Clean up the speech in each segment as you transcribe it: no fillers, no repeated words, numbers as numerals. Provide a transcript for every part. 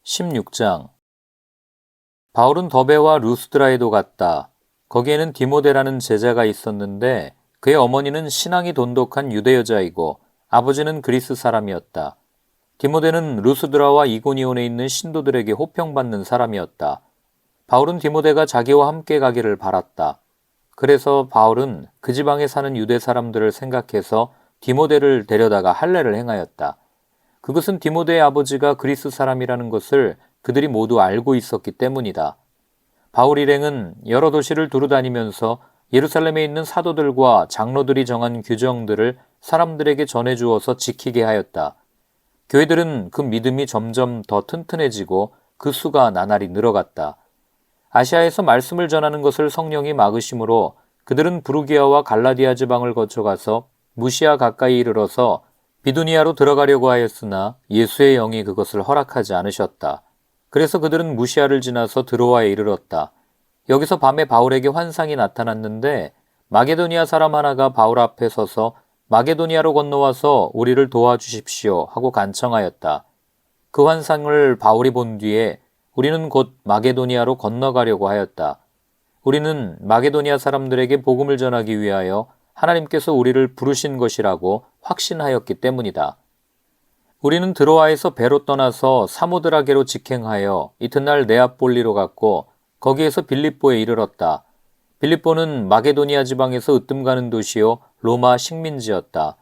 16장. 바울은 더베와 루스드라에도 갔다. 거기에는 디모데라는 제자가 있었는데 그의 어머니는 신앙이 돈독한 유대 여자이고 아버지는 그리스 사람이었다. 디모데는 루스드라와 이고니온에 있는 신도들에게 호평받는 사람이었다. 바울은 디모데가 자기와 함께 가기를 바랐다. 그래서 바울은 그 지방에 사는 유대 사람들을 생각해서 디모데를 데려다가 할례를 행하였다. 그것은 디모데의 아버지가 그리스 사람이라는 것을 그들이 모두 알고 있었기 때문이다. 바울 일행은 여러 도시를 두루다니면서 예루살렘에 있는 사도들과 장로들이 정한 규정들을 사람들에게 전해주어서 지키게 하였다. 교회들은 그 믿음이 점점 더 튼튼해지고 그 수가 나날이 늘어갔다. 아시아에서 말씀을 전하는 것을 성령이 막으심으로 그들은 부르기아와 갈라디아 지방을 거쳐가서 무시아 가까이 이르러서 비두니아로 들어가려고 하였으나 예수의 영이 그것을 허락하지 않으셨다. 그래서 그들은 무시아를 지나서 드로아에 이르렀다. 여기서 밤에 바울에게 환상이 나타났는데 마게도니아 사람 하나가 바울 앞에 서서 마게도니아로 건너와서 우리를 도와주십시오 하고 간청하였다. 그 환상을 바울이 본 뒤에 우리는 곧 마게도니아로 건너가려고 하였다. 우리는 마게도니아 사람들에게 복음을 전하기 위하여 하나님께서 우리를 부르신 것이라고 확신하였기 때문이다. 우리는 드로아에서 배로 떠나서 사모드라게로 직행하여 이튿날 네아폴리로 갔고 거기에서 빌립보에 이르렀다. 빌립보는 마게도니아 지방에서 으뜸 가는 도시요 로마 식민지였다.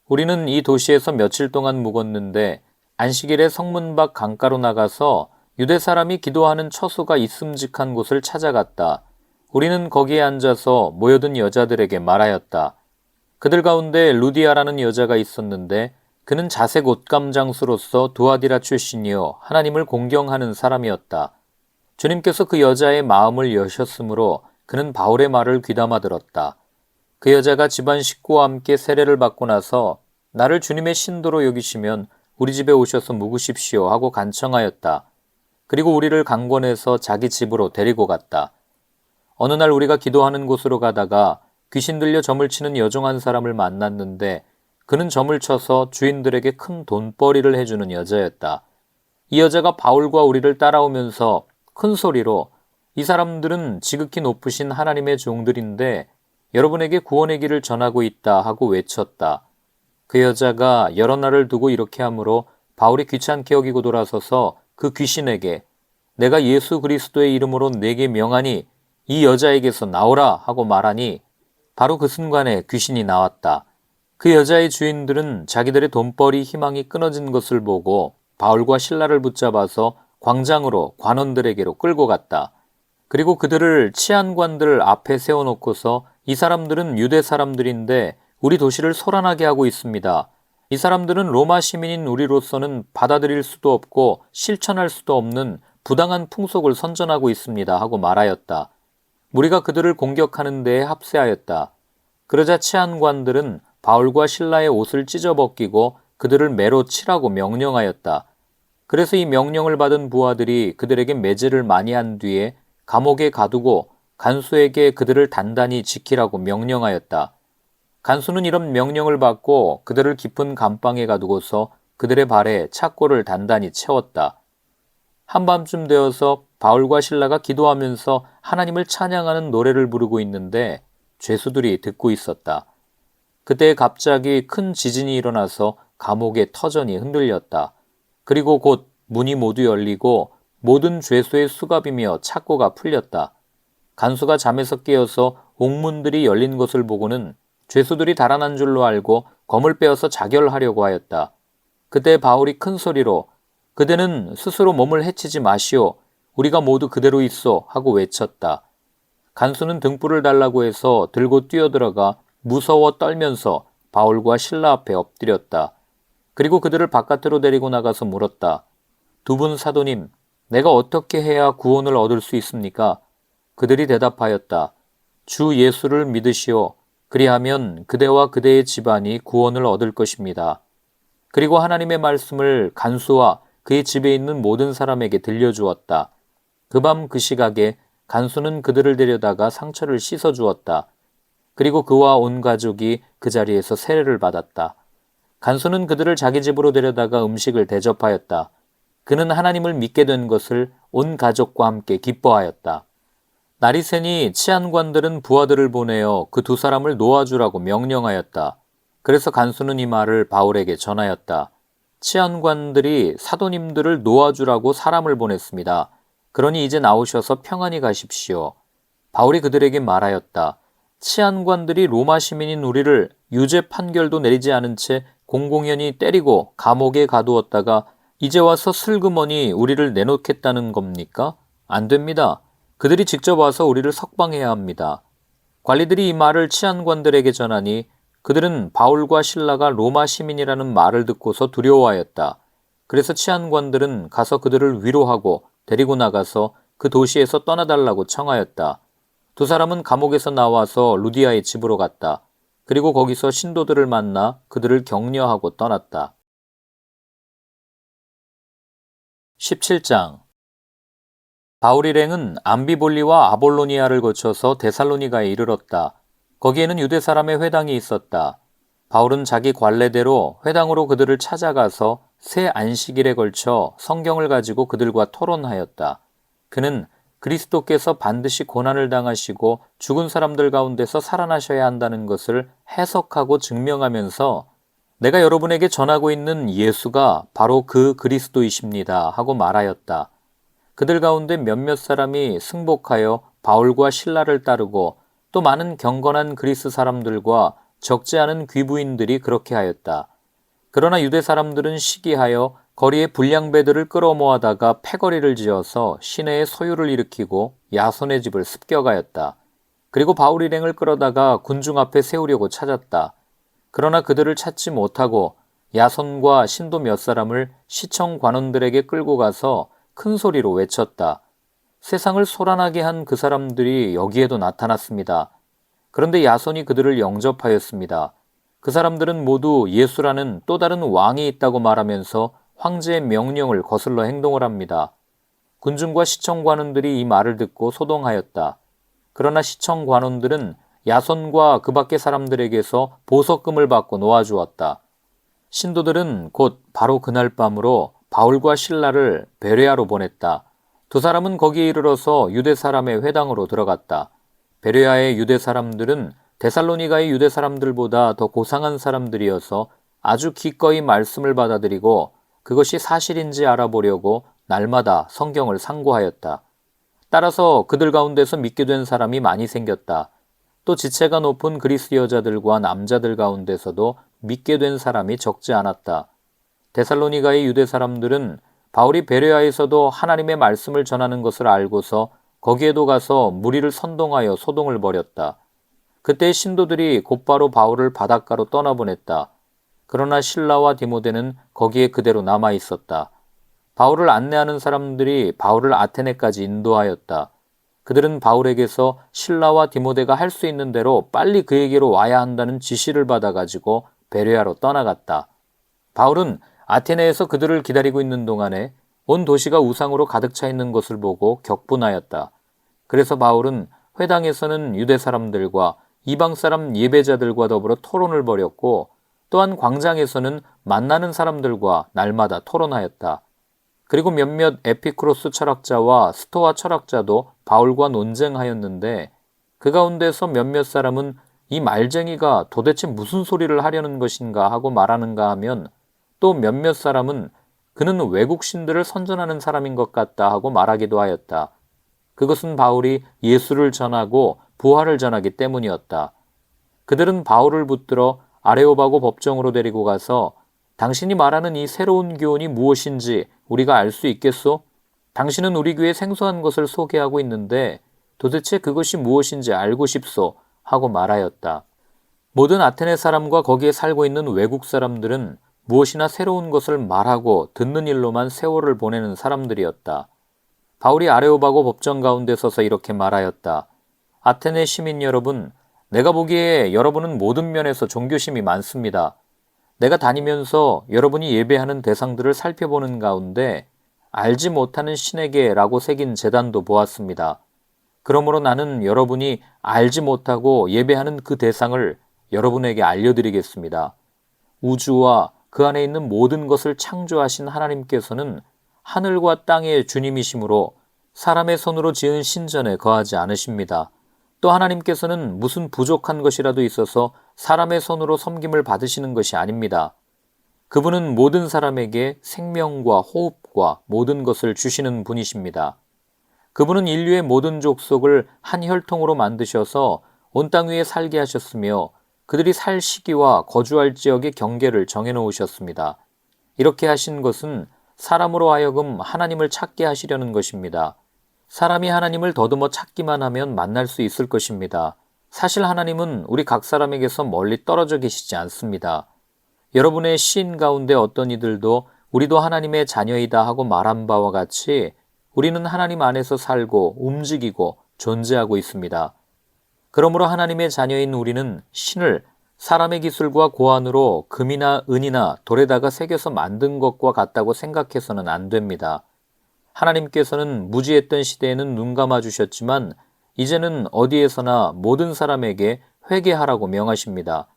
우리는 이 도시에서 며칠 동안 묵었는데 안식일에 성문 밖 강가로 나가서 유대 사람이 기도하는 처소가 있음직한 곳을 찾아갔다. 우리는 거기에 앉아서 모여든 여자들에게 말하였다. 그들 가운데 루디아라는 여자가 있었는데 그는 자색 옷감 장수로서 두아디라 출신이요 하나님을 공경하는 사람이었다. 주님께서 그 여자의 마음을 여셨으므로 그는 바울의 말을 귀담아 들었다. 그 여자가 집안 식구와 함께 세례를 받고 나서 나를 주님의 신도로 여기시면 우리 집에 오셔서 묵으십시오 하고 간청하였다. 그리고 우리를 강권해서 자기 집으로 데리고 갔다. 어느 날 우리가 기도하는 곳으로 가다가 귀신 들려 점을 치는 여종 한 사람을 만났는데 그는 점을 쳐서 주인들에게 큰 돈벌이를 해주는 여자였다. 이 여자가 바울과 우리를 따라오면서 큰 소리로 이 사람들은 지극히 높으신 하나님의 종들인데 여러분에게 구원의 길을 전하고 있다 하고 외쳤다. 그 여자가 여러 날을 두고 이렇게 하므로 바울이 귀찮게 여기고 돌아서서 그 귀신에게 내가 예수 그리스도의 이름으로 내게 명하니 이 여자에게서 나오라 하고 말하니 바로 그 순간에 귀신이 나왔다. 그 여자의 주인들은 자기들의 돈벌이 희망이 끊어진 것을 보고 바울과 실라를 붙잡아서 광장으로 관원들에게로 끌고 갔다. 그리고 그들을 치안관들 앞에 세워놓고서 이 사람들은 유대 사람들인데 우리 도시를 소란하게 하고 있습니다. 이 사람들은 로마 시민인 우리로서는 받아들일 수도 없고 실천할 수도 없는 부당한 풍속을 선전하고 있습니다 하고 말하였다. 무리가 그들을 공격하는 데에 합세하였다. 그러자 치안관들은 바울과 실라의 옷을 찢어벗기고 그들을 매로 치라고 명령하였다. 그래서 이 명령을 받은 부하들이 그들에게 매질을 많이 한 뒤에 감옥에 가두고 간수에게 그들을 단단히 지키라고 명령하였다. 간수는 이런 명령을 받고 그들을 깊은 감방에 가두고서 그들의 발에 착고를 단단히 채웠다. 한밤쯤 되어서 바울과 실라가 기도하면서 하나님을 찬양하는 노래를 부르고 있는데 죄수들이 듣고 있었다. 그때 갑자기 큰 지진이 일어나서 감옥의 터전이 흔들렸다. 그리고 곧 문이 모두 열리고 모든 죄수의 수갑이며 착고가 풀렸다. 간수가 잠에서 깨어서 옥문들이 열린 것을 보고는 죄수들이 달아난 줄로 알고 검을 빼어서 자결하려고 하였다. 그때 바울이 큰 소리로 그대는 스스로 몸을 해치지 마시오. 우리가 모두 그대로 있어 하고 외쳤다. 간수는 등불을 달라고 해서 들고 뛰어들어가 무서워 떨면서 바울과 실라 앞에 엎드렸다. 그리고 그들을 바깥으로 데리고 나가서 물었다. 두 분 사도님, 내가 어떻게 해야 구원을 얻을 수 있습니까? 그들이 대답하였다. 주 예수를 믿으시오. 그리하면 그대와 그대의 집안이 구원을 얻을 것입니다. 그리고 하나님의 말씀을 간수와 그의 집에 있는 모든 사람에게 들려주었다. 그 밤 그 시각에 간수는 그들을 데려다가 상처를 씻어주었다. 그리고 그와 온 가족이 그 자리에서 세례를 받았다. 간수는 그들을 자기 집으로 데려다가 음식을 대접하였다. 그는 하나님을 믿게 된 것을 온 가족과 함께 기뻐하였다. 날이 새니 치안관들은 부하들을 보내어 그 두 사람을 놓아주라고 명령하였다. 그래서 간수는 이 말을 바울에게 전하였다. 치안관들이 사도님들을 놓아주라고 사람을 보냈습니다. 그러니 이제 나오셔서 평안히 가십시오. 바울이 그들에게 말하였다. 치안관들이 로마 시민인 우리를 유죄 판결도 내리지 않은 채 공공연히 때리고 감옥에 가두었다가 이제 와서 슬그머니 우리를 내놓겠다는 겁니까? 안 됩니다. 그들이 직접 와서 우리를 석방해야 합니다. 관리들이 이 말을 치안관들에게 전하니 그들은 바울과 실라가 로마 시민이라는 말을 듣고서 두려워하였다. 그래서 치안관들은 가서 그들을 위로하고 데리고 나가서 그 도시에서 떠나달라고 청하였다. 두 사람은 감옥에서 나와서 루디아의 집으로 갔다. 그리고 거기서 신도들을 만나 그들을 격려하고 떠났다. 17장 바울 일행은 암비볼리와 아볼로니아를 거쳐서 데살로니가에 이르렀다. 거기에는 유대 사람의 회당이 있었다. 바울은 자기 관례대로 회당으로 그들을 찾아가서 새 안식일에 걸쳐 성경을 가지고 그들과 토론하였다. 그는 그리스도께서 반드시 고난을 당하시고 죽은 사람들 가운데서 살아나셔야 한다는 것을 해석하고 증명하면서 내가 여러분에게 전하고 있는 예수가 바로 그 그리스도이십니다 하고 말하였다. 그들 가운데 몇몇 사람이 승복하여 바울과 실라를 따르고 또 많은 경건한 그리스 사람들과 적지 않은 귀부인들이 그렇게 하였다. 그러나 유대 사람들은 시기하여 거리에 불량배들을 끌어모아다가 패거리를 지어서 시내에 소유를 일으키고 야손의 집을 습격하였다. 그리고 바울 일행을 끌어다가 군중 앞에 세우려고 찾았다. 그러나 그들을 찾지 못하고 야손과 신도 몇 사람을 시청 관원들에게 끌고 가서 큰 소리로 외쳤다. 세상을 소란하게 한 그 사람들이 여기에도 나타났습니다. 그런데 야손이 그들을 영접하였습니다. 그 사람들은 모두 예수라는 또 다른 왕이 있다고 말하면서 황제의 명령을 거슬러 행동을 합니다. 군중과 시청관원들이 이 말을 듣고 소동하였다. 그러나 시청관원들은 야손과 그 밖의 사람들에게서 보석금을 받고 놓아주었다. 신도들은 곧 바로 그날 밤으로 바울과 실라를 베레아로 보냈다. 두 사람은 거기에 이르러서 유대 사람의 회당으로 들어갔다. 베레아의 유대 사람들은 데살로니가의 유대 사람들보다 더 고상한 사람들이어서 아주 기꺼이 말씀을 받아들이고 그것이 사실인지 알아보려고 날마다 성경을 상고하였다. 따라서 그들 가운데서 믿게 된 사람이 많이 생겼다. 또 지체가 높은 그리스 여자들과 남자들 가운데서도 믿게 된 사람이 적지 않았다. 데살로니가의 유대 사람들은 바울이 베레아에서도 하나님의 말씀을 전하는 것을 알고서 거기에도 가서 무리를 선동하여 소동을 벌였다. 그때 신도들이 곧바로 바울을 바닷가로 떠나보냈다. 그러나 실라와 디모데는 거기에 그대로 남아 있었다. 바울을 안내하는 사람들이 바울을 아테네까지 인도하였다. 그들은 바울에게서 실라와 디모데가 할 수 있는 대로 빨리 그에게로 와야 한다는 지시를 받아가지고 베레아로 떠나갔다. 바울은 아테네에서 그들을 기다리고 있는 동안에 온 도시가 우상으로 가득 차 있는 것을 보고 격분하였다. 그래서 바울은 회당에서는 유대 사람들과 이방 사람 예배자들과 더불어 토론을 벌였고 또한 광장에서는 만나는 사람들과 날마다 토론하였다. 그리고 몇몇 에피쿠로스 철학자와 스토아 철학자도 바울과 논쟁하였는데 그 가운데서 몇몇 사람은 이 말쟁이가 도대체 무슨 소리를 하려는 것인가 하고 말하는가 하면 또 몇몇 사람은 그는 외국 신들을 선전하는 사람인 것 같다 하고 말하기도 하였다. 그것은 바울이 예수를 전하고 부활을 전하기 때문이었다. 그들은 바울을 붙들어 아레오바고 법정으로 데리고 가서 당신이 말하는 이 새로운 교훈이 무엇인지 우리가 알 수 있겠소? 당신은 우리 교회에 생소한 것을 소개하고 있는데 도대체 그것이 무엇인지 알고 싶소? 하고 말하였다. 모든 아테네 사람과 거기에 살고 있는 외국 사람들은 무엇이나 새로운 것을 말하고 듣는 일로만 세월을 보내는 사람들이었다. 바울이 아레오바고 법정 가운데 서서 이렇게 말하였다. 아테네 시민 여러분, 내가 보기에 여러분은 모든 면에서 종교심이 많습니다. 내가 다니면서 여러분이 예배하는 대상들을 살펴보는 가운데 알지 못하는 신에게라고 새긴 제단도 보았습니다. 그러므로 나는 여러분이 알지 못하고 예배하는 그 대상을 여러분에게 알려드리겠습니다. 우주와 그 안에 있는 모든 것을 창조하신 하나님께서는 하늘과 땅의 주님이시므로 사람의 손으로 지은 신전에 거하지 않으십니다. 또 하나님께서는 무슨 부족한 것이라도 있어서 사람의 손으로 섬김을 받으시는 것이 아닙니다. 그분은 모든 사람에게 생명과 호흡과 모든 것을 주시는 분이십니다. 그분은 인류의 모든 족속을 한 혈통으로 만드셔서 온 땅 위에 살게 하셨으며 그들이 살 시기와 거주할 지역의 경계를 정해놓으셨습니다. 이렇게 하신 것은 사람으로 하여금 하나님을 찾게 하시려는 것입니다. 사람이 하나님을 더듬어 찾기만 하면 만날 수 있을 것입니다. 사실 하나님은 우리 각 사람에게서 멀리 떨어져 계시지 않습니다. 여러분의 시인 가운데 어떤 이들도 우리도 하나님의 자녀이다 하고 말한 바와 같이 우리는 하나님 안에서 살고 움직이고 존재하고 있습니다. 그러므로 하나님의 자녀인 우리는 신을 사람의 기술과 고안으로 금이나 은이나 돌에다가 새겨서 만든 것과 같다고 생각해서는 안 됩니다. 하나님께서는 무지했던 시대에는 눈 감아 주셨지만 이제는 어디에서나 모든 사람에게 회개하라고 명하십니다.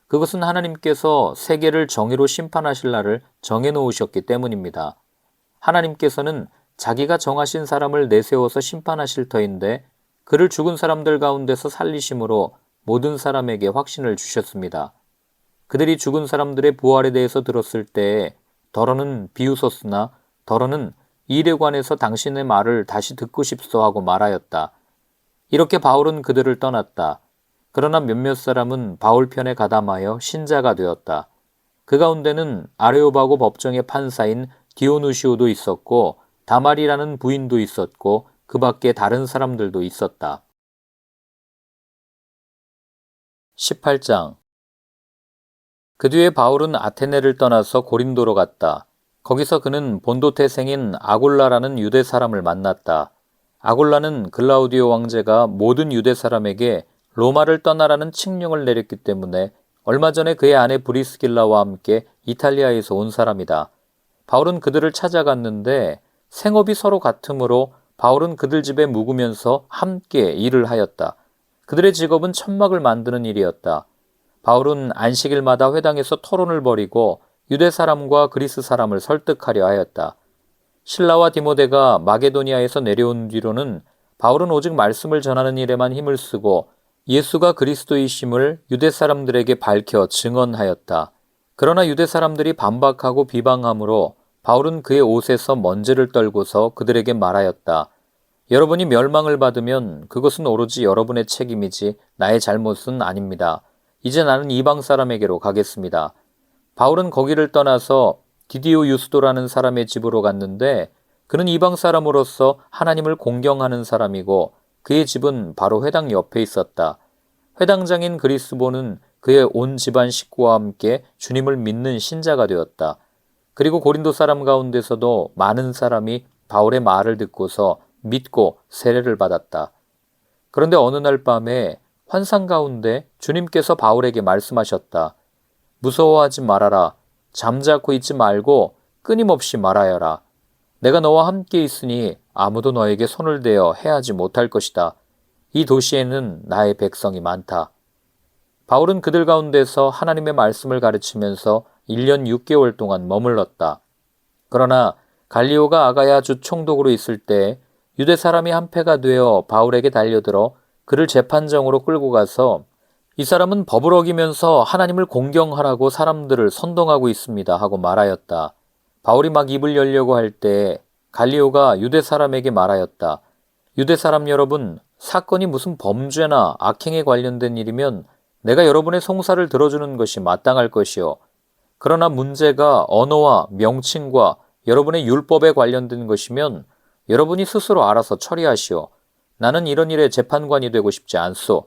그것은 하나님께서 세계를 정의로 심판하실 날을 정해놓으셨기 때문입니다. 하나님께서는 자기가 정하신 사람을 내세워서 심판하실 터인데 그를 죽은 사람들 가운데서 살리심으로 모든 사람에게 확신을 주셨습니다. 그들이 죽은 사람들의 부활에 대해서 들었을 때에 더러는 비웃었으나 더러는 일에 관해서 당신의 말을 다시 듣고 싶소 하고 말하였다. 이렇게 바울은 그들을 떠났다. 그러나 몇몇 사람은 바울 편에 가담하여 신자가 되었다. 그 가운데는 아레오바고 법정의 판사인 디오누시오도 있었고 다말이라는 부인도 있었고 그 밖에 다른 사람들도 있었다. 18장. 그 뒤에 바울은 아테네를 떠나서 고린도로 갔다. 거기서 그는 본도 태생인 아골라라는 유대 사람을 만났다. 아골라는 글라우디오 왕제가 모든 유대 사람에게 로마를 떠나라는 칙령을 내렸기 때문에 얼마 전에 그의 아내 브리스길라와 함께 이탈리아에서 온 사람이다. 바울은 그들을 찾아갔는데 생업이 서로 같으므로 바울은 그들 집에 묵으면서 함께 일을 하였다. 그들의 직업은 천막을 만드는 일이었다. 바울은 안식일마다 회당에서 토론을 벌이고 유대 사람과 그리스 사람을 설득하려 하였다. 실라와 디모데가 마게도니아에서 내려온 뒤로는 바울은 오직 말씀을 전하는 일에만 힘을 쓰고 예수가 그리스도이심을 유대 사람들에게 밝혀 증언하였다. 그러나 유대 사람들이 반박하고 비방함으로 바울은 그의 옷에서 먼지를 떨고서 그들에게 말하였다. 여러분이 멸망을 받으면 그것은 오로지 여러분의 책임이지 나의 잘못은 아닙니다. 이제 나는 이방 사람에게로 가겠습니다. 바울은 거기를 떠나서 디디오 유스도라는 사람의 집으로 갔는데 그는 이방 사람으로서 하나님을 공경하는 사람이고 그의 집은 바로 회당 옆에 있었다. 회당장인 그리스보는 그의 온 집안 식구와 함께 주님을 믿는 신자가 되었다. 그리고 고린도 사람 가운데서도 많은 사람이 바울의 말을 듣고서 믿고 세례를 받았다. 그런데 어느 날 밤에 환상 가운데 주님께서 바울에게 말씀하셨다. 무서워하지 말아라. 잠자코 있지 말고 끊임없이 말하여라. 내가 너와 함께 있으니 아무도 너에게 손을 대어 해하지 못할 것이다. 이 도시에는 나의 백성이 많다. 바울은 그들 가운데서 하나님의 말씀을 가르치면서 1년 6개월 동안 머물렀다. 그러나 갈리오가 아가야 주 총독으로 있을 때 유대 사람이 한패가 되어 바울에게 달려들어 그를 재판정으로 끌고 가서 이 사람은 법을 어기면서 하나님을 공경하라고 사람들을 선동하고 있습니다 하고 말하였다. 바울이 막 입을 열려고 할 때 갈리오가 유대 사람에게 말하였다. 유대 사람 여러분, 사건이 무슨 범죄나 악행에 관련된 일이면 내가 여러분의 송사를 들어주는 것이 마땅할 것이요. 그러나 문제가 언어와 명칭과 여러분의 율법에 관련된 것이면 여러분이 스스로 알아서 처리하시오. 나는 이런 일에 재판관이 되고 싶지 않소.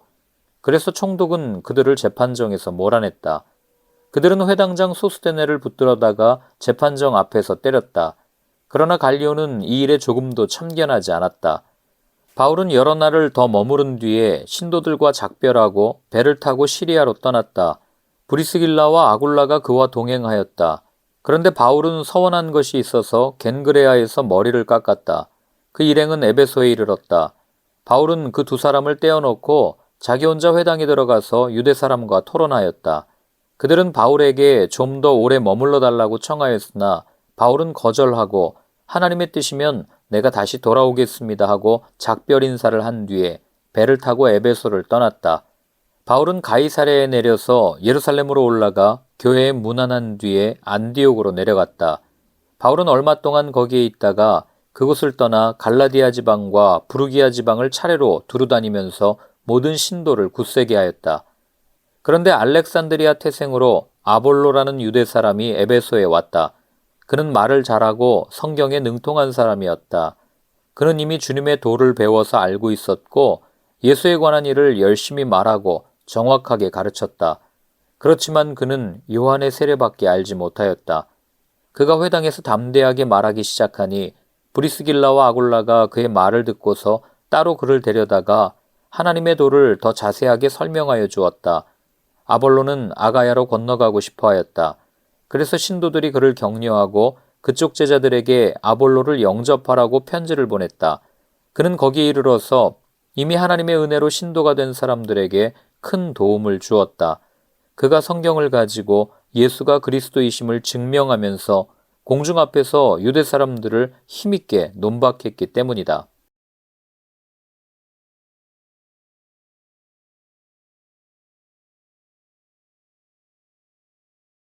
그래서 총독은 그들을 재판정에서 몰아냈다. 그들은 회당장 소스데네를 붙들어다가 재판정 앞에서 때렸다. 그러나 갈리오는 이 일에 조금도 참견하지 않았다. 바울은 여러 날을 더 머무른 뒤에 신도들과 작별하고 배를 타고 시리아로 떠났다. 브리스길라와 아굴라가 그와 동행하였다. 그런데 바울은 서원한 것이 있어서 겐그레아에서 머리를 깎았다. 그 일행은 에베소에 이르렀다. 바울은 그 두 사람을 떼어놓고 자기 혼자 회당에 들어가서 유대 사람과 토론하였다. 그들은 바울에게 좀 더 오래 머물러 달라고 청하였으나 바울은 거절하고 하나님의 뜻이면 내가 다시 돌아오겠습니다 하고 작별 인사를 한 뒤에 배를 타고 에베소를 떠났다. 바울은 가이사랴에 내려서 예루살렘으로 올라가 교회에 문안한 뒤에 안디옥으로 내려갔다. 바울은 얼마 동안 거기에 있다가 그곳을 떠나 갈라디아 지방과 부르기아 지방을 차례로 두루다니면서 모든 신도를 굳세게 하였다. 그런데 알렉산드리아 태생으로 아볼로라는 유대 사람이 에베소에 왔다. 그는 말을 잘하고 성경에 능통한 사람이었다. 그는 이미 주님의 도를 배워서 알고 있었고 예수에 관한 일을 열심히 말하고 정확하게 가르쳤다. 그렇지만 그는 요한의 세례밖에 알지 못하였다. 그가 회당에서 담대하게 말하기 시작하니 브리스길라와 아굴라가 그의 말을 듣고서 따로 그를 데려다가 하나님의 도를 더 자세하게 설명하여 주었다. 아볼로는 아가야로 건너가고 싶어 하였다. 그래서 신도들이 그를 격려하고 그쪽 제자들에게 아볼로를 영접하라고 편지를 보냈다. 그는 거기에 이르러서 이미 하나님의 은혜로 신도가 된 사람들에게 큰 도움을 주었다. 그가 성경을 가지고 예수가 그리스도이심을 증명하면서 공중 앞에서 유대 사람들을 힘있게 논박했기 때문이다.